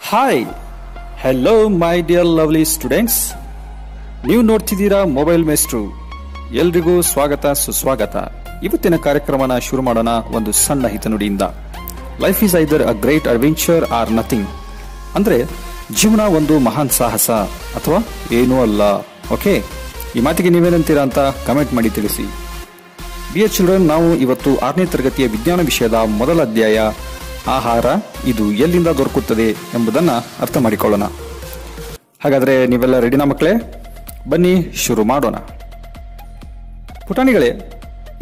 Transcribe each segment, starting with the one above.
Hi hello my dear lovely students, ನೀವು ನೋಡ್ತಿದ್ದೀರಾ mobile ಮೇಸ್ಟ್ರು. ಎಲ್ರಿಗೂ ಸ್ವಾಗತ ಸುಸ್ವಾಗತ. ಇವತ್ತಿನ ಕಾರ್ಯಕ್ರಮನ ಶುರು ಮಾಡೋಣ ಒಂದು ಸಣ್ಣ ಹಿತನುಡಿಯಿಂದ. Life is either a great adventure or nothing. ಅಂದ್ರೆ ಜೀವನ ಒಂದು ಮಹಾನ್ ಸಾಹಸ ಅಥವಾ ಏನೂ ಅಲ್ಲ. ಓಕೆ, ಈ ಮಾತಿಗೆ ನೀವೇನಂತೀರಾ ಅಂತ ಕಮೆಂಟ್ ಮಾಡಿ ತಿಳಿಸಿ. ಡಿಯರ್ ಚಿಲ್ಡ್ರನ್, ನಾವು ಇವತ್ತು 6ನೇ ತರಗತಿಯ ವಿಜ್ಞಾನ ವಿಷಯದ ಮೊದಲ ಅಧ್ಯಾಯ ಆಹಾರ ಇದು ಎಲ್ಲಿಂದ ದೊರಕುತ್ತದೆ ಎಂಬುದನ್ನು ಅರ್ಥ ಮಾಡಿಕೊಳ್ಳೋಣ. ಹಾಗಾದರೆ ನೀವೆಲ್ಲ ರೆಡಿನಾ ಮಕ್ಕಳೇ? ಬನ್ನಿ ಶುರು ಮಾಡೋಣ. ಪುಟಾಣಿಗಳೇ,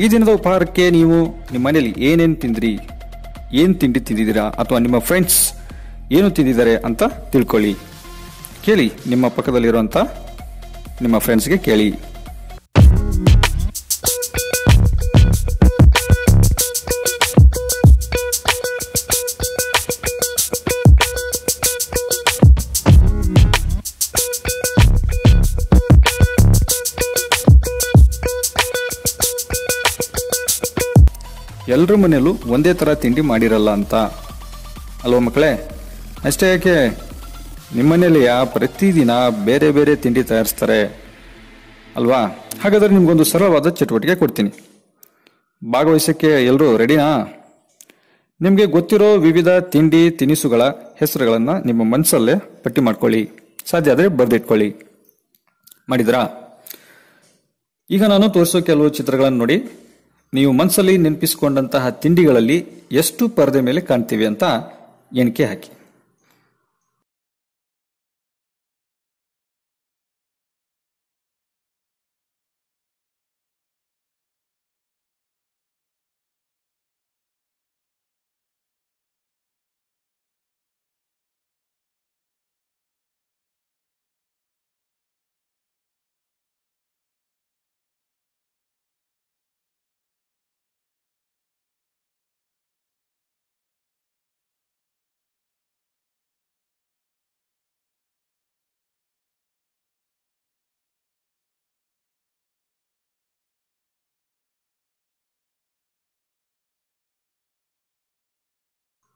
ಈ ದಿನದ ಉಪಹಾರಕ್ಕೆ ನೀವು ನಿಮ್ಮ ಮನೆಯಲ್ಲಿ ಏನೇನು ತಿಂದ್ರಿ, ಏನು ತಿಂಡಿ ತಿಂದಿದ್ದೀರಾ, ಅಥವಾ ನಿಮ್ಮ ಫ್ರೆಂಡ್ಸ್ ಏನು ತಿಂದಿದ್ದಾರೆ ಅಂತ ತಿಳ್ಕೊಳ್ಳಿ. ಕೇಳಿ, ನಿಮ್ಮ ಪಕ್ಕದಲ್ಲಿರುವಂಥ ನಿಮ್ಮ ಫ್ರೆಂಡ್ಸ್ಗೆ ಕೇಳಿ. ಎಲ್ಲರ ಮನೆಯಲ್ಲೂ ಒಂದೇ ಥರ ತಿಂಡಿ ಮಾಡಿರಲ್ಲ ಅಂತ ಅಲ್ವಾ ಮಕ್ಕಳೇ? ಅಷ್ಟೇ ಯಾಕೆ, ನಿಮ್ಮ ಮನೆಯಲ್ಲಿ ಪ್ರತಿದಿನ ಬೇರೆ ಬೇರೆ ತಿಂಡಿ ತಯಾರಿಸ್ತಾರೆ ಅಲ್ವಾ? ಹಾಗಾದರೆ ನಿಮಗೊಂದು ಸರಳವಾದ ಚಟುವಟಿಕೆ ಕೊಡ್ತೀನಿ. ಭಾಗವಹಿಸೋಕ್ಕೆ ಎಲ್ಲರೂ ರೆಡಿನಾ? ನಿಮಗೆ ಗೊತ್ತಿರೋ ವಿವಿಧ ತಿಂಡಿ ತಿನಿಸುಗಳ ಹೆಸರುಗಳನ್ನು ನಿಮ್ಮ ಮನಸ್ಸಲ್ಲೇ ಪಟ್ಟಿ ಮಾಡ್ಕೊಳ್ಳಿ. ಸಾಧ್ಯ ಆದರೆ ಬರೆದಿಟ್ಕೊಳ್ಳಿ. ಮಾಡಿದ್ರಾ? ಈಗ ನಾನು ತೋರಿಸೋ ಕೆಲವು ಚಿತ್ರಗಳನ್ನು ನೋಡಿ ನೀವು ಮನಸ್ಸಲ್ಲಿ ನೆನಪಿಸಿಕೊಂಡಂತಹ ತಿಂಡಿಗಳಲ್ಲಿ ಎಷ್ಟು ಪರದೆ ಮೇಲೆ ಕಾಣ್ತೀವಿ ಅಂತ ಎಣಿಕೆ ಹಾಕಿ.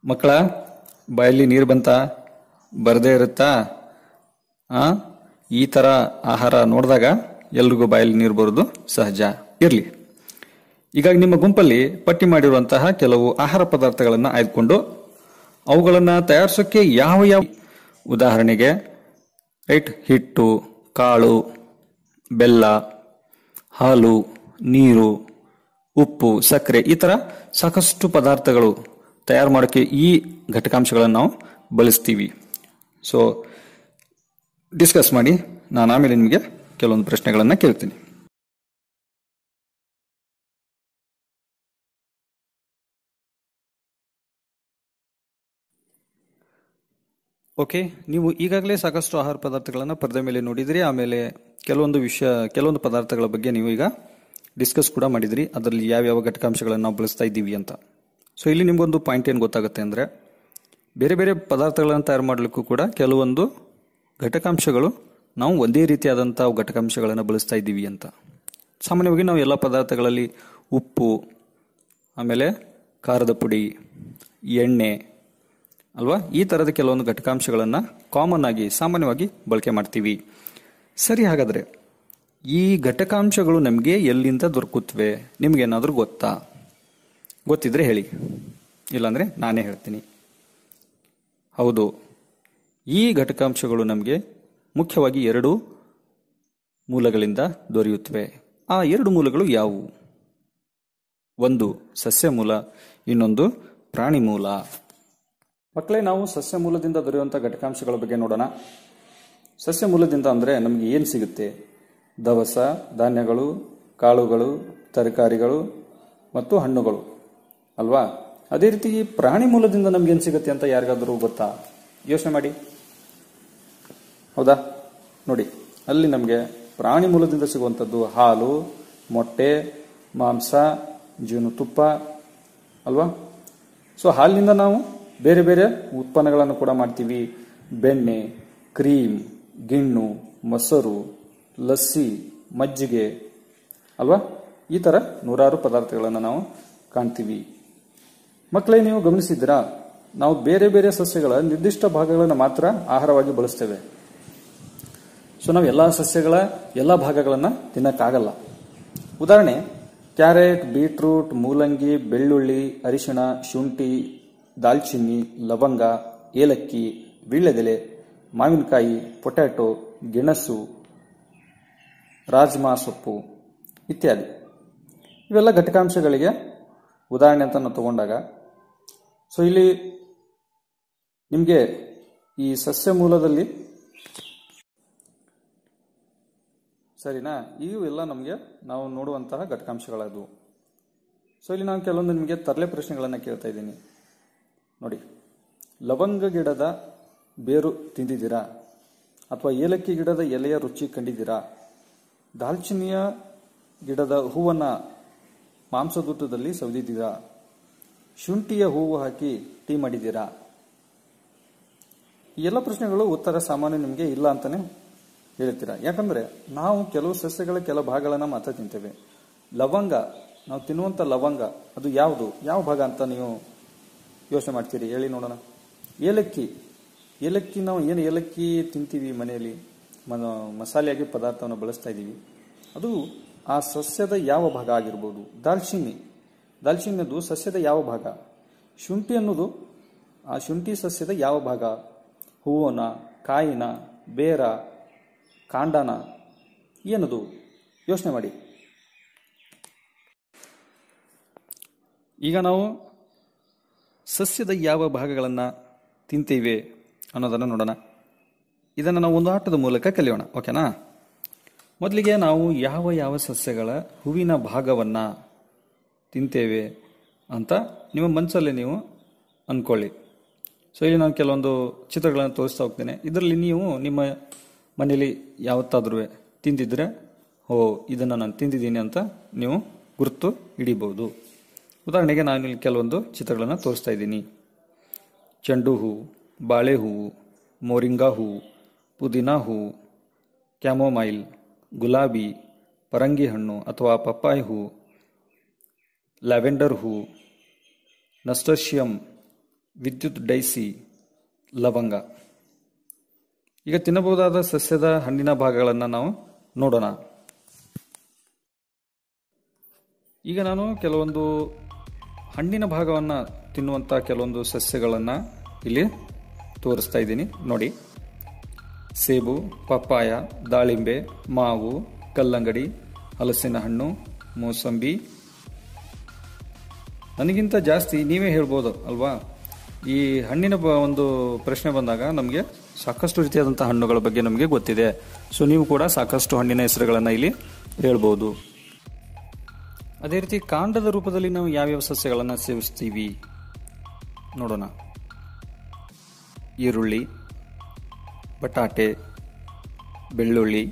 ಮಕ್ಕಳ ಬಾಯಲ್ಲಿ ನೀರು ಬಂತ? ಬರದೇ ಇರುತ್ತಾ? ಈ ಥರ ಆಹಾರ ನೋಡಿದಾಗ ಎಲ್ರಿಗೂ ಬಾಯಲ್ಲಿ ನೀರು ಬರೋದು ಸಹಜ. ಇರಲಿ, ಈಗ ನಿಮ್ಮ ಗುಂಪಲ್ಲಿ ಪಟ್ಟಿ ಮಾಡಿರುವಂತಹ ಕೆಲವು ಆಹಾರ ಪದಾರ್ಥಗಳನ್ನು ಆಯ್ದುಕೊಂಡು ಅವುಗಳನ್ನು ತಯಾರಿಸೋಕ್ಕೆ ಯಾವ ಯಾವ, ಉದಾಹರಣೆಗೆ ಹಿಟ್ಟು, ಕಾಳು, ಬೆಲ್ಲ, ಹಾಲು, ನೀರು, ಉಪ್ಪು, ಸಕ್ಕರೆ, ಈ ಥರ ಸಾಕಷ್ಟು ಪದಾರ್ಥಗಳು ತಯಾರು ಮಾಡೋಕ್ಕೆ ಈ ಘಟಕಾಂಶಗಳನ್ನು ನಾವು ಬಳಸ್ತೀವಿ. ಸೊ ಡಿಸ್ಕಸ್ ಮಾಡಿ, ನಾನು ಆಮೇಲೆ ನಿಮಗೆ ಕೆಲವೊಂದು ಪ್ರಶ್ನೆಗಳನ್ನು ಕೇಳ್ತೀನಿ. ಓಕೆ, ನೀವು ಈಗಾಗಲೇ ಸಾಕಷ್ಟು ಆಹಾರ ಪದಾರ್ಥಗಳನ್ನು ಪರದೆ ಮೇಲೆ ನೋಡಿದ್ರಿ. ಆಮೇಲೆ ಕೆಲವೊಂದು ಪದಾರ್ಥಗಳ ಬಗ್ಗೆ ನೀವು ಈಗ ಡಿಸ್ಕಸ್ ಕೂಡ ಮಾಡಿದ್ರಿ, ಅದರಲ್ಲಿ ಯಾವ್ಯಾವ ಘಟಕಾಂಶಗಳನ್ನು ನಾವು ಬಳಸ್ತಾ ಇದ್ದೀವಿ ಅಂತ. ಸೊ ಇಲ್ಲಿ ನಿಮಗೊಂದು ಪಾಯಿಂಟ್ ಏನು ಗೊತ್ತಾಗುತ್ತೆ ಅಂದರೆ, ಬೇರೆ ಬೇರೆ ಪದಾರ್ಥಗಳನ್ನು ತಯಾರು ಮಾಡಲಿಕ್ಕೂ ಕೂಡ ಕೆಲವೊಂದು ಘಟಕಾಂಶಗಳು ನಾವು ಒಂದೇ ರೀತಿಯಾದಂಥ ಘಟಕಾಂಶಗಳನ್ನು ಬಳಸ್ತಾ ಇದ್ದೀವಿ ಅಂತ. ಸಾಮಾನ್ಯವಾಗಿ ನಾವು ಎಲ್ಲ ಪದಾರ್ಥಗಳಲ್ಲಿ ಉಪ್ಪು, ಆಮೇಲೆ ಖಾರದ ಪುಡಿ, ಎಣ್ಣೆ ಅಲ್ವಾ, ಈ ಥರದ ಕೆಲವೊಂದು ಘಟಕಾಂಶಗಳನ್ನು ಕಾಮನ್ ಆಗಿ ಸಾಮಾನ್ಯವಾಗಿ ಬಳಕೆ ಮಾಡ್ತೀವಿ. ಸರಿ, ಹಾಗಾದರೆ ಈ ಘಟಕಾಂಶಗಳು ನಮಗೆ ಎಲ್ಲಿಂದ ದೊರಕುತ್ತವೆ? ನಿಮಗೇನಾದರೂ ಗೊತ್ತಾ? ಗೊತ್ತಿದ್ರೆ ಹೇಳಿ, ಇಲ್ಲಾಂದರೆ ನಾನೇ ಹೇಳ್ತೀನಿ. ಹೌದು, ಈ ಘಟಕಾಂಶಗಳು ನಮಗೆ ಮುಖ್ಯವಾಗಿ 2 ಮೂಲಗಳಿಂದ ದೊರೆಯುತ್ತವೆ. ಆ 2 ಮೂಲಗಳು ಯಾವುವು? ಒಂದು ಸಸ್ಯ ಮೂಲ, ಇನ್ನೊಂದು ಪ್ರಾಣಿ ಮೂಲ. ಮಕ್ಕಳೇ, ನಾವು ಸಸ್ಯ ಮೂಲದಿಂದ ದೊರೆಯುವಂಥ ಘಟಕಾಂಶಗಳ ಬಗ್ಗೆ ನೋಡೋಣ. ಸಸ್ಯ ಮೂಲದಿಂದ ಅಂದರೆ ನಮಗೆ ಏನು ಸಿಗುತ್ತೆ? ದವಸ ಧಾನ್ಯಗಳು, ಕಾಳುಗಳು, ತರಕಾರಿಗಳು ಮತ್ತು ಹಣ್ಣುಗಳು ಅಲ್ವಾ? ಅದೇ ರೀತಿ ಪ್ರಾಣಿ ಮೂಲದಿಂದ ನಮ್ಗೇನು ಸಿಗುತ್ತೆ ಅಂತ ಯಾರಿಗಾದರೂ ಗೊತ್ತಾ? ಯೋಚನೆ ಮಾಡಿ. ಹೌದಾ? ನೋಡಿ, ಅಲ್ಲಿ ನಮಗೆ ಪ್ರಾಣಿ ಮೂಲದಿಂದ ಸಿಗುವಂಥದ್ದು ಹಾಲು, ಮೊಟ್ಟೆ, ಮಾಂಸ, ಜೇನುತುಪ್ಪ ಅಲ್ವಾ? ಸೊ ಹಾಲಿನಿಂದ ನಾವು ಬೇರೆ ಬೇರೆ ಉತ್ಪನ್ನಗಳನ್ನು ಕೂಡ ಮಾಡ್ತೀವಿ. ಬೆಣ್ಣೆ, ಕ್ರೀಮ್, ಗಿಣ್ಣು, ಮೊಸರು, ಲಸ್ಸಿ, ಮಜ್ಜಿಗೆ ಅಲ್ವಾ? ಈ ಥರ ನೂರಾರು ಪದಾರ್ಥಗಳನ್ನು ನಾವು ಕಾಣ್ತೀವಿ. ಮಕ್ಕಳೇ, ನೀವು ಗಮನಿಸಿದ್ದೀರಾ? ನಾವು ಬೇರೆ ಬೇರೆ ಸಸ್ಯಗಳ ನಿರ್ದಿಷ್ಟ ಭಾಗಗಳನ್ನು ಮಾತ್ರ ಆಹಾರವಾಗಿ ಬಳಸ್ತೇವೆ. ಸೊ ನಾವು ಎಲ್ಲ ಸಸ್ಯಗಳ ಎಲ್ಲ ಭಾಗಗಳನ್ನು ತಿನ್ನಕ್ಕಾಗಲ್ಲ. ಉದಾಹರಣೆ, ಕ್ಯಾರೆಟ್, ಬೀಟ್ರೂಟ್, ಮೂಲಂಗಿ, ಬೆಳ್ಳುಳ್ಳಿ, ಅರಿಶಿಣ, ಶುಂಠಿ, ದಾಲ್ಚಿನ್ನಿ, ಲವಂಗ, ಏಲಕ್ಕಿ, ವೀಳ್ಯದೆಲೆ, ಮಾವಿನಕಾಯಿ, ಪೊಟ್ಯಾಟೊ, ಗೆಣಸು, ರಾಜ್ಮಾ ಸೊಪ್ಪು ಇತ್ಯಾದಿ. ಇವೆಲ್ಲ ಘಟಕಾಂಶಗಳಿಗೆ ಉದಾಹರಣೆ ಅಂತ ನಾವು ತಗೊಂಡಾಗ, ಸೊ ಇಲ್ಲಿ ನಿಮಗೆ ಈ ಸಸ್ಯ ಮೂಲದಲ್ಲಿ ಸರಿನಾ, ಇವೆಲ್ಲ ನಮಗೆ ನಾವು ನೋಡುವಂತಹ ಘಟಕಾಂಶಗಳದು. ಸೊ ಇಲ್ಲಿ ನಾನು ಕೆಲವೊಂದು ನಿಮಗೆ ತರಲೆ ಪ್ರಶ್ನೆಗಳನ್ನು ಕೇಳ್ತಾ ಇದ್ದೀನಿ ನೋಡಿ. ಲವಂಗ ಗಿಡದ ಬೇರು ತಿಂದಿದ್ದೀರಾ? ಅಥವಾ ಏಲಕ್ಕಿ ಗಿಡದ ಎಲೆಯ ರುಚಿ ಕಂಡಿದ್ದೀರಾ? ದಾಲ್ಚಿನ್ನಿಯ ಗಿಡದ ಹೂವನ್ನು ಮಾಂಸದೂಟದಲ್ಲಿ ಸವದಿದ್ದೀರಾ? ಶುಂಠಿಯ ಹೂವು ಹಾಕಿ ಟೀ ಮಾಡಿದ್ದೀರಾ? ಈ ಎಲ್ಲ ಪ್ರಶ್ನೆಗಳು ಉತ್ತರ ಸಾಮಾನ್ಯ ನಿಮಗೆ ಇಲ್ಲ ಅಂತಾನೆ ಹೇಳ್ತೀರಾ. ಯಾಕಂದ್ರೆ ನಾವು ಕೆಲವು ಸಸ್ಯಗಳ ಕೆಲ ಭಾಗಗಳನ್ನ ಮಾತ್ರ ತಿಂತೇವೆ. ಲವಂಗ, ನಾವು ತಿನ್ನುವಂತ ಲವಂಗ ಅದು ಯಾವುದು, ಯಾವ ಭಾಗ ಅಂತ ನೀವು ಯೋಚನೆ ಮಾಡ್ತೀರಿ? ಹೇಳಿ ನೋಡೋಣ. ಏಲಕ್ಕಿ ನಾವು ಏನು ಏಲಕ್ಕಿ ತಿಂತೀವಿ ಮನೆಯಲ್ಲಿ, ಮಸಾಲೆಯಾಗಿ ಪದಾರ್ಥವನ್ನು ಬಳಸ್ತಾ ಇದ್ದೀವಿ, ಅದು ಆ ಸಸ್ಯದ ಯಾವ ಭಾಗ ಆಗಿರ್ಬೋದು. ದಾಲ್ಚಿನ್ನಿದು ಸಸ್ಯದ ಯಾವ ಭಾಗ? ಶುಂಠಿ ಅನ್ನೋದು ಆ ಶುಂಠಿ ಸಸ್ಯದ ಯಾವ ಭಾಗ? ಹೂವನ, ಕಾಯಿನ, ಬೇರ, ಕಾಂಡನ, ಏನದು? ಯೋಚನೆ ಮಾಡಿ. ಈಗ ನಾವು ಸಸ್ಯದ ಯಾವ ಭಾಗಗಳನ್ನು ತಿಂತೇವೆ ಅನ್ನೋದನ್ನು ನೋಡೋಣ. ಇದನ್ನು ನಾವು ಒಂದು ಆಟದ ಮೂಲಕ ಕಲಿಯೋಣ, ಓಕೆನಾ? ಮೊದಲಿಗೆ ನಾವು ಯಾವ ಯಾವ ಸಸ್ಯಗಳ ಹೂವಿನ ಭಾಗವನ್ನು ತಿಂತೇವೆ ಅಂತ ನಿಮ್ಮ ಮನಸ್ಸಲ್ಲಿ ನೀವು ಅಂದ್ಕೊಳ್ಳಿ. ಸೊ ಇಲ್ಲಿ ನಾನು ಕೆಲವೊಂದು ಚಿತ್ರಗಳನ್ನು ತೋರಿಸ್ತಾ ಹೋಗ್ತೇನೆ. ಇದರಲ್ಲಿ ನೀವು ನಿಮ್ಮ ಮನೇಲಿ ಯಾವತ್ತಾದ್ರೂ ತಿಂದಿದ್ರೆ, ಇದನ್ನು ನಾನು ತಿಂದಿದ್ದೀನಿ ಅಂತ ನೀವು ಗುರುತು ಹಿಡಿಬಹುದು. ಉದಾಹರಣೆಗೆ ನಾನು ಇಲ್ಲಿ ಕೆಲವೊಂದು ಚಿತ್ರಗಳನ್ನು ತೋರಿಸ್ತಾ ಇದ್ದೀನಿ. ಚೆಂಡು ಹೂವು, ಬಾಳೆ ಹೂವು, ಮೋರಿಂಗಾ ಹೂವು, ಪುದೀನಾ ಹೂವು, ಕ್ಯಾಮೊಮೈಲ್, ಗುಲಾಬಿ, ಪರಂಗಿ ಹಣ್ಣು ಅಥವಾ ಪಪ್ಪಾಯಿ ಹೂವು, ಲ್ಯಾವೆಂಡರ್ ಹೂವು, ನಸ್ಟರ್ಷಿಯಂ, ವಿದ್ಯುತ್ ಡೈಸಿ, ಲವಂಗ. ಈಗ ತಿನ್ನಬಹುದಾದ ಸಸ್ಯದ ಹಣ್ಣಿನ ಭಾಗಗಳನ್ನು ನಾವು ನೋಡೋಣ. ಈಗ ನಾನು ಕೆಲವೊಂದು ಹಣ್ಣಿನ ಭಾಗವನ್ನು ತಿನ್ನುವಂಥ ಕೆಲವೊಂದು ಸಸ್ಯಗಳನ್ನು ಇಲ್ಲಿ ತೋರಿಸ್ತಾ ಇದ್ದೀನಿ ನೋಡಿ. ಸೇಬು, ಪಪ್ಪಾಯ, ದಾಳಿಂಬೆ, ಮಾವು, ಕಲ್ಲಂಗಡಿ, ಹಲಸಿನ ಹಣ್ಣು, ಮೋಸಂಬಿ. ನನಗಿಂತ ಜಾಸ್ತಿ ನೀವೇ ಹೇಳ್ಬೋದು ಅಲ್ವಾ? ಈ ಹಣ್ಣಿನ ಒಂದು ಪ್ರಶ್ನೆ ಬಂದಾಗ ನಮಗೆ ಸಾಕಷ್ಟು ರೀತಿಯಾದಂಥ ಹಣ್ಣುಗಳ ಬಗ್ಗೆ ನಮಗೆ ಗೊತ್ತಿದೆ. ಸೊ ನೀವು ಕೂಡ ಸಾಕಷ್ಟು ಹಣ್ಣಿನ ಹೆಸರುಗಳನ್ನು ಇಲ್ಲಿ ಹೇಳ್ಬೋದು. ಅದೇ ರೀತಿ ಕಾಂಡದ ರೂಪದಲ್ಲಿ ನಾವು ಯಾವ್ಯಾವ ಸಸ್ಯಗಳನ್ನು ಸೇವಿಸ್ತೀವಿ ನೋಡೋಣ. ಈರುಳ್ಳಿ, ಬಟಾಟೆ, ಬೆಳ್ಳುಳ್ಳಿ,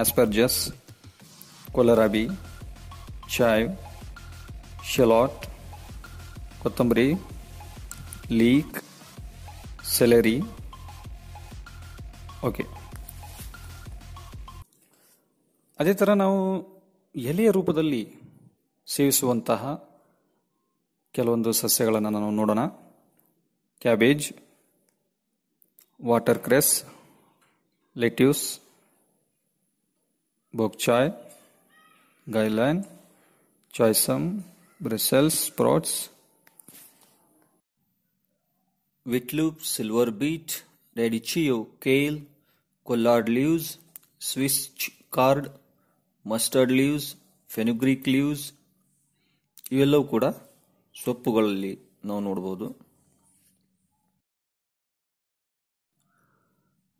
ಆಸ್ಪರ್ಜಸ್, ಕೊಲರಾಬಿ, ಚಾಯ್, ಶೆಲಾಟ್, ಕೊತ್ತಂಬರಿ, ಲೀಕ್, ಸೆಲೆರಿ. ಓಕೆ, ಅದೇ ಥರ ನಾವು ಎಲೆಯ ರೂಪದಲ್ಲಿ ಸೇವಿಸುವಂತಹ ಕೆಲವೊಂದು ಸಸ್ಯಗಳನ್ನು ನಾವು ನೋಡೋಣ. Cabbage, water cress, lettuce, bok choy, gai lan, choy sum, Brussels sprouts, witloof, silver beet, radicchio, kale, collard leaves, Swiss chard, mustard leaves, fenugreek leaves. ಇವೆಲ್ಲವೂ ಕೂಡ ಸೊಪ್ಪುಗಳಲ್ಲಿ ನಾವು ನೋಡ್ಬೋದು.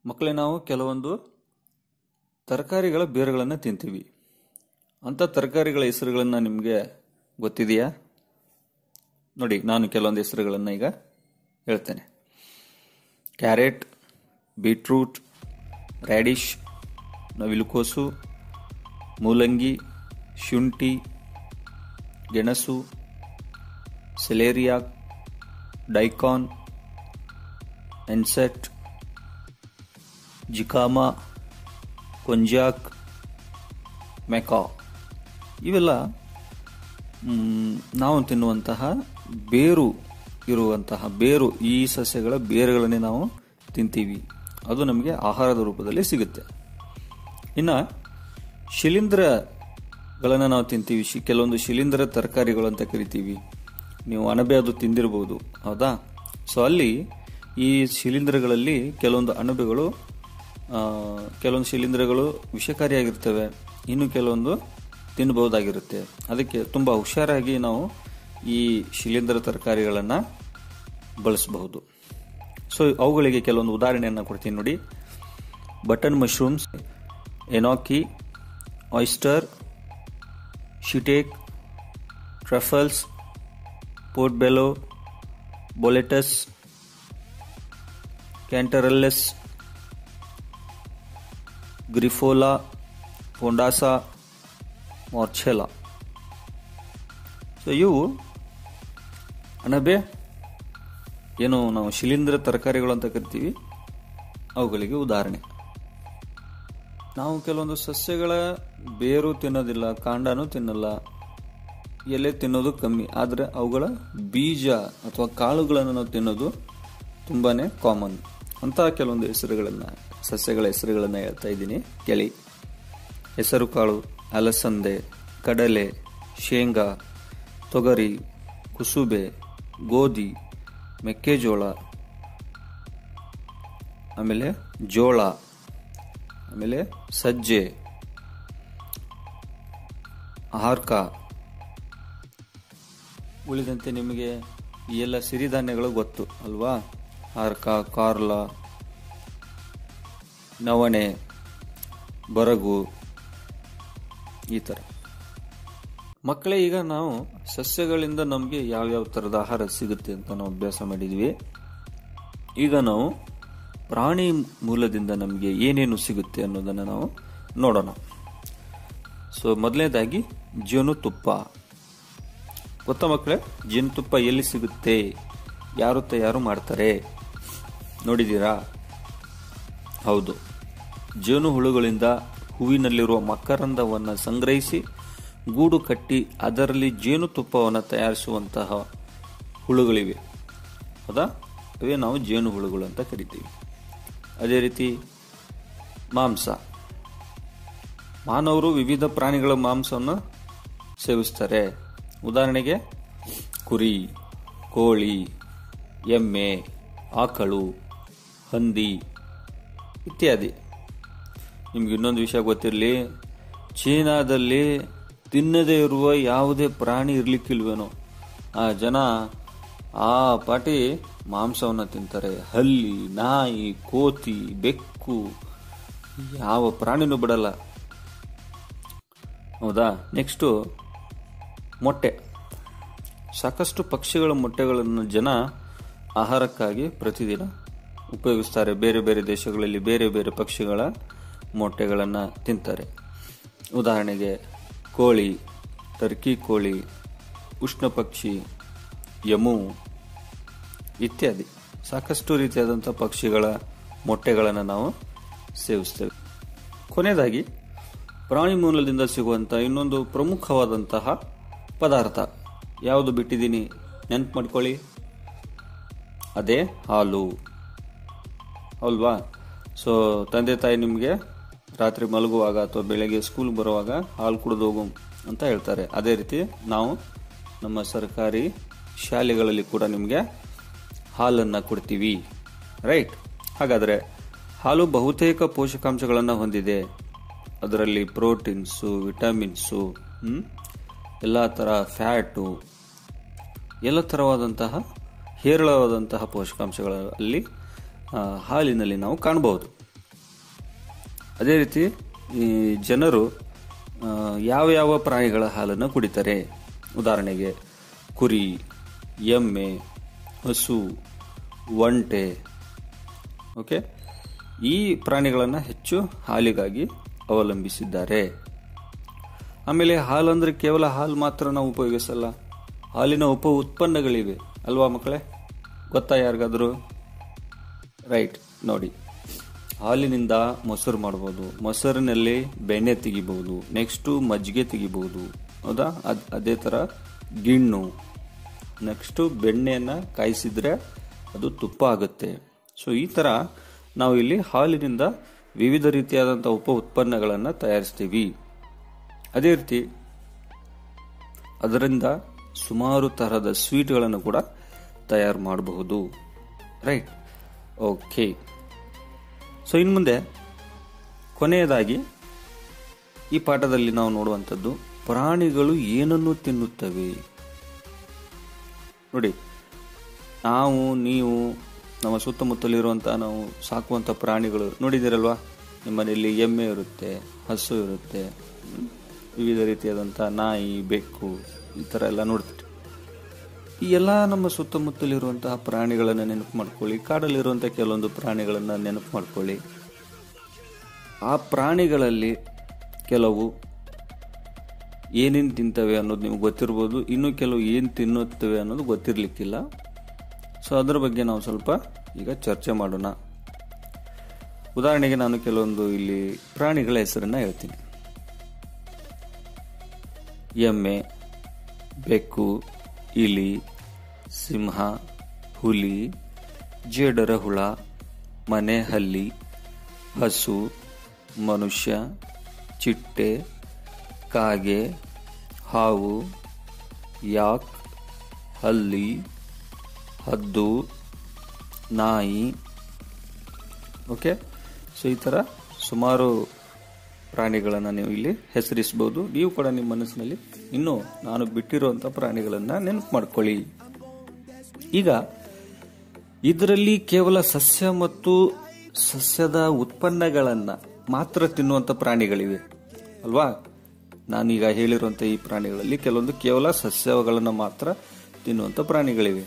ಮಕ್ಕಳೇ, ನಾವು ಕೆಲವೊಂದು ತರಕಾರಿಗಳ ಬೇರುಗಳನ್ನು ತಿಂತೀವಿ. ಅಂಥ ತರಕಾರಿಗಳ ಹೆಸರುಗಳನ್ನು ನಿಮಗೆ ಗೊತ್ತಿದೆಯಾ? ನೋಡಿ, ನಾನು ಕೆಲವೊಂದು ಹೆಸರುಗಳನ್ನು ಈಗ ಹೇಳ್ತೇನೆ. ಕ್ಯಾರೆಟ್, ಬೀಟ್ರೂಟ್, ರ್ಯಾಡಿಶ್, ನವಿಲುಕೋಸು, ಮೂಲಂಗಿ, ಶುಂಠಿ, ಗೆಣಸು, ಸೆಲೇರಿಯಾಕ್, ಡೈಕಾನ್, ಎನ್ಸೆಟ್, ಜಿಕಾಮಾ, ಕೊಂಜಾಕ್, ಮೆಕಾ. ಇವೆಲ್ಲ ನಾವು ತಿನ್ನುವಂತಹ ಬೇರು ಇರುವಂತಹ ಬೇರು, ಈ ಸಸ್ಯಗಳ ಬೇರುಗಳನ್ನೇ ನಾವು ತಿಂತೀವಿ. ಅದು ನಮಗೆ ಆಹಾರದ ರೂಪದಲ್ಲಿ ಸಿಗುತ್ತೆ. ಇನ್ನು ಶಿಲೀಂಧ್ರಗಳನ್ನು ನಾವು ತಿಂತೀವಿ. ಕೆಲವೊಂದು ಶಿಲೀಂಧ್ರ ತರಕಾರಿಗಳು ಅಂತ ಕರಿತೀವಿ. ನೀವು ಅಣಬೆ ಅದು ತಿಂದಿರಬಹುದು, ಹೌದಾ? ಸೊ ಅಲ್ಲಿ ಈ ಶಿಲೀಂಧ್ರಗಳಲ್ಲಿ ಕೆಲವೊಂದು ಅಣಬೆಗಳು, ಕೆಲವೊಂದು ಶಿಲೀಂಧ್ರಗಳು ವಿಷಕಾರಿಯಾಗಿರ್ತವೆ, ಇನ್ನು ಕೆಲವೊಂದು ತಿನ್ನಬಹುದಾಗಿರುತ್ತೆ. ಅದಕ್ಕೆ ತುಂಬ ಹುಷಾರಾಗಿ ನಾವು ಈ ಶಿಲೀಂಧ್ರ ತರಕಾರಿಗಳನ್ನು ಬಳಸಬಹುದು. ಸೊ ಅವುಗಳಿಗೆ ಕೆಲವೊಂದು ಉದಾಹರಣೆಯನ್ನು ಕೊಡ್ತೀನಿ ನೋಡಿ. Button mushrooms, enoki, oyster, shiitake, truffles, portobello, boletus, chanterelles, grifola, frondosa, morchella. So ಇವು ಅಣಬೆ, ಏನು ನಾವು ಶಿಲೀಂಧ್ರ ತರಕಾರಿಗಳು ಅಂತ ಕರಿತೀವಿ, ಅವುಗಳಿಗೆ ಉದಾಹರಣೆ. ನಾವು ಕೆಲವೊಂದು ಸಸ್ಯಗಳ ಬೇರು ತಿನ್ನೋದಿಲ್ಲ, ಕಾಂಡನೂ ತಿನ್ನಲ್ಲ, ಎಲೆ ತಿನ್ನೋದು ಕಮ್ಮಿ. ಆದರೆ ಅವುಗಳ ಬೀಜ ಅಥವಾ ಕಾಳುಗಳನ್ನು ನಾವು ತಿನ್ನೋದು ತುಂಬಾನೇ ಕಾಮನ್. ಅಂತ ಕೆಲವೊಂದು ಸಸ್ಯಗಳ ಹೆಸರುಗಳನ್ನು ಹೇಳ್ತಾ ಇದ್ದೀನಿ ಕೇಳಿ. ಹೆಸರು ಕಾಳು, ಅಲಸಂದೆ, ಕಡಲೆ, ಶೇಂಗಾ, ತೊಗರಿ, ಕುಸುಬೆ, ಗೋಧಿ, ಮೆಕ್ಕೆಜೋಳ, ಆಮೇಲೆ ಜೋಳ, ಆಮೇಲೆ ಸಜ್ಜೆ, ಹಾರ್ಕ. ಉಳಿದಂತೆ ನಿಮಗೆ ಈ ಎಲ್ಲ ಸಿರಿಧಾನ್ಯಗಳು ಗೊತ್ತು ಅಲ್ವಾ? ಹಾರ್ಕ, ಕಾರ್ಲ, ನವಣೆ, ಬರಗು, ಈ ಥರ. ಮಕ್ಕಳೇ, ಈಗ ನಾವು ಸಸ್ಯಗಳಿಂದ ನಮಗೆ ಯಾವ್ಯಾವ ಥರದ ಆಹಾರ ಸಿಗುತ್ತೆ ಅಂತ ನಾವು ಅಭ್ಯಾಸ ಮಾಡಿದ್ವಿ. ಈಗ ನಾವು ಪ್ರಾಣಿ ಮೂಲದಿಂದ ನಮಗೆ ಏನೇನು ಸಿಗುತ್ತೆ ಅನ್ನೋದನ್ನು ನಾವು ನೋಡೋಣ. ಸೊ ಮೊದಲನೇದಾಗಿ ಜೇನುತುಪ್ಪ. ಗೊತ್ತಾ ಮಕ್ಕಳೇ, ಜೇನುತುಪ್ಪ ಎಲ್ಲಿ ಸಿಗುತ್ತೆ, ಯಾರು ತಯಾರು ಮಾಡ್ತಾರೆ ನೋಡಿದ್ದೀರಾ? ಹೌದು, ಜೇನು ಹುಳುಗಳಿಂದ ಹೂವಿನಲ್ಲಿರುವ ಮಕರಂದವನ್ನು ಸಂಗ್ರಹಿಸಿ ಗೂಡು ಕಟ್ಟಿ ಅದರಲ್ಲಿ ಜೇನುತುಪ್ಪವನ್ನು ತಯಾರಿಸುವಂತಹ ಹುಳುಗಳಿವೆ, ಹೌದಾ? ಇವೇ ನಾವು ಜೇನು ಹುಳುಗಳು ಅಂತ ಕರಿತೀವಿ. ಅದೇ ರೀತಿ ಮಾಂಸ. ಮಾನವರು ವಿವಿಧ ಪ್ರಾಣಿಗಳ ಮಾಂಸವನ್ನು ಸೇವಿಸ್ತಾರೆ. ಉದಾಹರಣೆಗೆ ಕುರಿ, ಕೋಳಿ, ಎಮ್ಮೆ, ಆಕಳು, ಹಂದಿ ಇತ್ಯಾದಿ. ನಿಮ್ಗೆ ಇನ್ನೊಂದು ವಿಷಯ ಗೊತ್ತಿರಲಿ, ಚೀನಾದಲ್ಲಿ ತಿನ್ನದೇ ಇರುವ ಯಾವುದೇ ಪ್ರಾಣಿ ಇರ್ಲಿಕ್ಕಿಲ್ವೇನೋ, ಆ ಜನ ಆ ಪಾಟಿ ಮಾಂಸವನ್ನು ತಿಂತಾರೆ. ಹಲ್ಲಿ, ನಾಯಿ, ಕೋತಿ, ಬೆಕ್ಕು, ಯಾವ ಪ್ರಾಣಿನೂ ಬಿಡಲ್ಲ, ಹೌದಾ? ನೆಕ್ಸ್ಟು ಮೊಟ್ಟೆ. ಸಾಕಷ್ಟು ಪಕ್ಷಿಗಳ ಮೊಟ್ಟೆಗಳನ್ನು ಜನ ಆಹಾರಕ್ಕಾಗಿ ಪ್ರತಿದಿನ ಉಪಯೋಗಿಸ್ತಾರೆ. ಬೇರೆ ಬೇರೆ ದೇಶಗಳಲ್ಲಿ ಬೇರೆ ಬೇರೆ ಪಕ್ಷಿಗಳ ಮೊಟ್ಟೆಗಳನ್ನು ತಿಂತಾರೆ. ಉದಾಹರಣೆಗೆ ಕೋಳಿ, ಟರ್ಕಿ ಕೋಳಿ, ಉಷ್ಣ ಪಕ್ಷಿ, ಯಮು ಇತ್ಯಾದಿ. ಸಾಕಷ್ಟು ರೀತಿಯಾದಂಥ ಪಕ್ಷಿಗಳ ಮೊಟ್ಟೆಗಳನ್ನು ನಾವು ಸೇವಿಸ್ತೇವೆ. ಕೊನೆಯದಾಗಿ ಪ್ರಾಣಿ ಮೂಲದಿಂದ ಸಿಗುವಂಥ ಇನ್ನೊಂದು ಪ್ರಮುಖವಾದಂತಹ ಪದಾರ್ಥ ಯಾವುದು ಬಿಟ್ಟಿದ್ದೀನಿ ನೆನಪು ಮಾಡ್ಕೊಳ್ಳಿ, ಅದೇ ಹಾಲು, ಅಲ್ವಾ? ಸೊ ತಂದೆ ತಾಯಿ ನಿಮಗೆ ರಾತ್ರಿ ಮಲಗುವಾಗ ಅಥವಾ ಬೆಳಗ್ಗೆ ಸ್ಕೂಲ್ ಬರುವಾಗ ಹಾಲು ಕುಡಿದು ಹೋಗು ಅಂತ ಹೇಳ್ತಾರೆ. ಅದೇ ರೀತಿ ನಾವು ನಮ್ಮ ಸರ್ಕಾರಿ ಶಾಲೆಗಳಲ್ಲಿ ಕೂಡ ನಿಮಗೆ ಹಾಲನ್ನು ಕೊಡ್ತೀವಿ, ರೈಟ್? ಹಾಗಾದರೆ ಹಾಲು ಬಹುತೇಕ ಪೋಷಕಾಂಶಗಳನ್ನು ಹೊಂದಿದೆ. ಅದರಲ್ಲಿ ಪ್ರೋಟೀನ್ಸು, ವಿಟಮಿನ್ಸು, ಎಲ್ಲ ಥರ ಫ್ಯಾಟು, ಎಲ್ಲ ಥರವಾದಂತಹ ಹೇರಳವಾದಂತಹ ಪೋಷಕಾಂಶಗಳಲ್ಲಿ ಹಾಲಿನಲ್ಲಿ ನಾವು ಕಾಣಬಹುದು. ಅದೇ ರೀತಿ ಈ ಜನರು ಯಾವ ಪ್ರಾಣಿಗಳ ಹಾಲನ್ನು ಕುಡಿತಾರೆ? ಉದಾಹರಣೆಗೆ ಕುರಿ, ಎಮ್ಮೆ, ಹಸು, ಒಂಟೆ, ಓಕೆ, ಈ ಪ್ರಾಣಿಗಳನ್ನು ಹೆಚ್ಚು ಹಾಲಿಗಾಗಿ ಅವಲಂಬಿಸಿದ್ದಾರೆ. ಆಮೇಲೆ ಹಾಲು ಅಂದರೆ ಕೇವಲ ಹಾಲು ಮಾತ್ರ ನಾವು ಉಪಯೋಗಿಸಲ್ಲ, ಹಾಲಿನ ಉಪ ಉತ್ಪನ್ನಗಳಿವೆ ಅಲ್ವಾ ಮಕ್ಕಳೇ? ಗೊತ್ತಾ ಯಾರಿಗಾದರೂ? ರೈಟ್, ನೋಡಿ, ಹಾಲಿನಿಂದ ಮೊಸರು ಮಾಡ್ಬೋದು, ಮೊಸರಿನಲ್ಲಿ ಬೆಣ್ಣೆ ತೆಗಿಬಹುದು, ನೆಕ್ಸ್ಟು ಮಜ್ಜಿಗೆ ತೆಗಿಬಹುದು, ಹೌದಾ? ಅದೇ ಥರ ಗಿಣ್ಣು, ನೆಕ್ಸ್ಟು ಬೆಣ್ಣೆಯನ್ನು ಕಾಯಿಸಿದ್ರೆ ಅದು ತುಪ್ಪ ಆಗುತ್ತೆ. ಸೊ ಈ ಥರ ನಾವು ಇಲ್ಲಿ ಹಾಲಿನಿಂದ ವಿವಿಧ ರೀತಿಯಾದಂಥ ಉಪ ಉತ್ಪನ್ನಗಳನ್ನು ತಯಾರಿಸ್ತೀವಿ. ಅದೇ ರೀತಿ ಅದರಿಂದ ಸುಮಾರು ತರಹದ ಸ್ವೀಟ್ಗಳನ್ನು ಕೂಡ ತಯಾರು ಮಾಡಬಹುದು. Right, okay. ಸೊ ಇನ್ನು ಮುಂದೆ ಕೊನೆಯದಾಗಿ ಈ ಪಾಠದಲ್ಲಿ ನಾವು ನೋಡುವಂಥದ್ದು ಪ್ರಾಣಿಗಳು ಏನನ್ನು ತಿನ್ನುತ್ತವೆ. ನೋಡಿ, ನಾವು ನೀವು ನಮ್ಮ ಸುತ್ತಮುತ್ತಲಿರುವಂತಹ ನಾವು ಸಾಕುವಂಥ ಪ್ರಾಣಿಗಳು ನೋಡಿದಿರಲ್ವಾ? ನಿಮ್ಮ ಮನೆಯಲ್ಲಿ ಎಮ್ಮೆ ಇರುತ್ತೆ, ಹಸು ಇರುತ್ತೆ, ವಿವಿಧ ರೀತಿಯಾದಂಥ ನಾಯಿ, ಬೆಕ್ಕು, ಈ ಥರ ಎಲ್ಲ ನೋಡ್ತೀವಿ. ಈ ಎಲ್ಲ ನಮ್ಮ ಸುತ್ತಮುತ್ತಲಿರುವಂತಹ ಪ್ರಾಣಿಗಳನ್ನು ನೆನಪು ಮಾಡ್ಕೊಳ್ಳಿ. ಕಾಡಲ್ಲಿರುವಂಥ ಕೆಲವೊಂದು ಪ್ರಾಣಿಗಳನ್ನು ನೆನಪು ಮಾಡ್ಕೊಳ್ಳಿ. ಆ ಪ್ರಾಣಿಗಳಲ್ಲಿ ಕೆಲವು ಏನೇನು ತಿಂತವೆ ಅನ್ನೋದು ನಿಮ್ಗೆ ಗೊತ್ತಿರ್ಬೋದು, ಇನ್ನೂ ಕೆಲವು ಏನು ತಿನ್ನುತ್ತವೆ ಅನ್ನೋದು ಗೊತ್ತಿರಲಿಕ್ಕಿಲ್ಲ. ಸೊ ಅದರ ಬಗ್ಗೆ ನಾವು ಸ್ವಲ್ಪ ಈಗ ಚರ್ಚೆ ಮಾಡೋಣ. ಉದಾಹರಣೆಗೆ ನಾನು ಕೆಲವೊಂದು ಇಲ್ಲಿ ಪ್ರಾಣಿಗಳ ಹೆಸರನ್ನ ಹೇಳ್ತೀನಿ. ಎಮ್ಮೆ, ಬೆಕ್ಕು, ಇಲಿ, ಸಿಂಹ, ಹುಲಿ, ಜೇಡರ ಹುಳ, ಮನೆ ಹಲ್ಲಿ, ಹಸು, ಮನುಷ್ಯ, ಚಿಟ್ಟೆ, ಕಾಗೆ, ಹಾವು, ಯಾಕ್, ಹಲ್ಲಿ, ಹದ್ದು, ನಾಯಿ. ಓಕೆ, ಸೊ ಈ ಥರ ಸುಮಾರು ಪ್ರಾಣಿಗಳನ್ನು ನೀವು ಇಲ್ಲಿ ಹೆಸರಿಸಬಹುದು. ನೀವು ಕೂಡ ನಿಮ್ಮ ಮನಸ್ಸಿನಲ್ಲಿ ಇನ್ನೂ ನಾನು ಬಿಟ್ಟಿರುವಂಥ ಪ್ರಾಣಿಗಳನ್ನು ನೆನಪು ಮಾಡ್ಕೊಳ್ಳಿ. ಈಗ ಇದರಲ್ಲಿ ಕೇವಲ ಸಸ್ಯ ಮತ್ತು ಸಸ್ಯದ ಉತ್ಪನ್ನಗಳನ್ನು ಮಾತ್ರ ತಿನ್ನುವಂಥ ಪ್ರಾಣಿಗಳಿವೆ ಅಲ್ವಾ? ನಾನೀಗ ಹೇಳಿರುವಂಥ ಈ ಪ್ರಾಣಿಗಳಲ್ಲಿ ಕೆಲವೊಂದು ಕೇವಲ ಸಸ್ಯಗಳನ್ನು ಮಾತ್ರ ತಿನ್ನುವಂಥ ಪ್ರಾಣಿಗಳಿವೆ.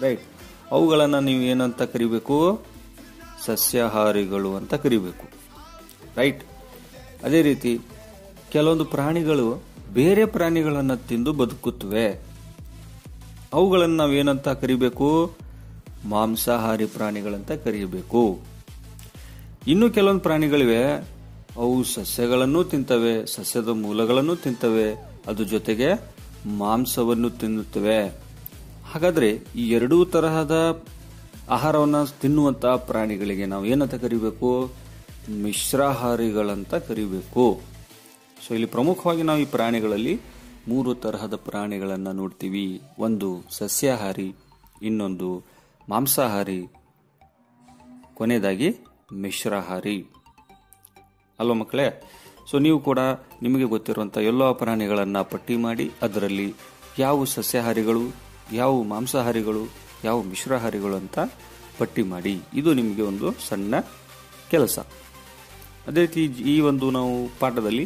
ರೈಟ್, ಅವುಗಳನ್ನು ನೀವು ಏನಂತ ಕರಿಬೇಕು? ಸಸ್ಯಾಹಾರಿಗಳು ಅಂತ ಕರಿಬೇಕು. ರೈಟ್. ಅದೇ ರೀತಿ ಕೆಲವೊಂದು ಪ್ರಾಣಿಗಳು ಬೇರೆ ಪ್ರಾಣಿಗಳನ್ನು ತಿಂದು ಬದುಕುತ್ತವೆ. ಅವುಗಳನ್ನು ನಾವೇನಂತ ಕರಿಬೇಕು? ಮಾಂಸಾಹಾರಿ ಪ್ರಾಣಿಗಳಂತ ಕರೀಬೇಕು. ಇನ್ನು ಕೆಲವೊಂದು ಪ್ರಾಣಿಗಳಿವೆ, ಅವು ಸಸ್ಯಗಳನ್ನು ತಿಂತವೆ, ಸಸ್ಯದ ಮೂಲಗಳನ್ನು ತಿಂತವೆ, ಅದ್ರ ಜೊತೆಗೆ ಮಾಂಸವನ್ನು ತಿನ್ನುತ್ತವೆ. ಹಾಗಾದ್ರೆ ಈ ಎರಡೂ ತರಹದ ಆಹಾರವನ್ನು ತಿನ್ನುವಂತಹ ಪ್ರಾಣಿಗಳಿಗೆ ನಾವು ಏನಂತ ಕರಿಬೇಕು? ಮಿಶ್ರಾಹಾರಿಗಳಂತ ಕರಿಬೇಕು. ಸೊ ಇಲ್ಲಿ ಪ್ರಮುಖವಾಗಿ ನಾವು ಈ ಪ್ರಾಣಿಗಳಲ್ಲಿ 3 ತರಹದ ಪ್ರಾಣಿಗಳನ್ನು ನೋಡ್ತೀವಿ. ಒಂದು ಸಸ್ಯಾಹಾರಿ, ಇನ್ನೊಂದು ಮಾಂಸಾಹಾರಿ, ಕೊನೆಯದಾಗಿ ಮಿಶ್ರಾಹಾರಿ. ಅಲ್ವಾ ಮಕ್ಕಳೇ? ಸೊ ನೀವು ಕೂಡ ನಿಮಗೆ ಗೊತ್ತಿರುವಂಥ ಎಲ್ಲ ಪ್ರಾಣಿಗಳನ್ನು ಪಟ್ಟಿ ಮಾಡಿ ಅದರಲ್ಲಿ ಯಾವ ಸಸ್ಯಾಹಾರಿಗಳು, ಯಾವ ಮಾಂಸಾಹಾರಿಗಳು, ಯಾವ ಮಿಶ್ರಾಹಾರಿಗಳು ಅಂತ ಪಟ್ಟಿ ಮಾಡಿ. ಇದು ನಿಮಗೆ ಒಂದು ಸಣ್ಣ ಕೆಲಸ. ಅದೇ ರೀತಿ ಈ ಒಂದು ನಾವು ಪಾಠದಲ್ಲಿ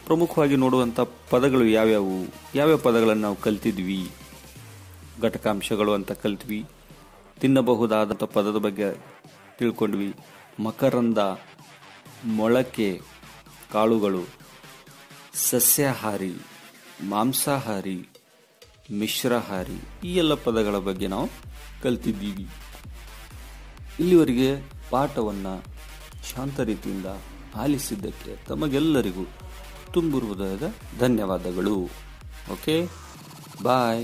ಪ್ರಮುಖವಾಗಿ ನೋಡುವಂಥ ಪದಗಳು ಯಾವ್ಯಾವ ಪದಗಳನ್ನು ನಾವು ಕಲ್ತಿದ್ವಿ? ಘಟಕಾಂಶಗಳು ಅಂತ ಕಲ್ತ್ವಿ, ತಿನ್ನಬಹುದಾದಂಥ ಪದದ ಬಗ್ಗೆ ತಿಳ್ಕೊಂಡ್ವಿ, ಮಕರಂದ, ಮೊಳಕೆ ಕಾಳುಗಳು, ಸಸ್ಯಾಹಾರಿ, ಮಾಂಸಾಹಾರಿ, ಮಿಶ್ರಾಹಾರಿ, ಈ ಎಲ್ಲ ಪದಗಳ ಬಗ್ಗೆ ನಾವು ಕಲ್ತಿದ್ದೀವಿ. ಇಲ್ಲಿವರೆಗೆ ಪಾಠವನ್ನು ಶಾಂತ ರೀತಿಯಿಂದ ಆಲಿಸಿದ್ದಕ್ಕೆ ತಮಗೆಲ್ಲರಿಗೂ ತುಂಬು ಹೃದಯದ ಧನ್ಯವಾದಗಳು. ಓಕೆ, ಬಾಯ್.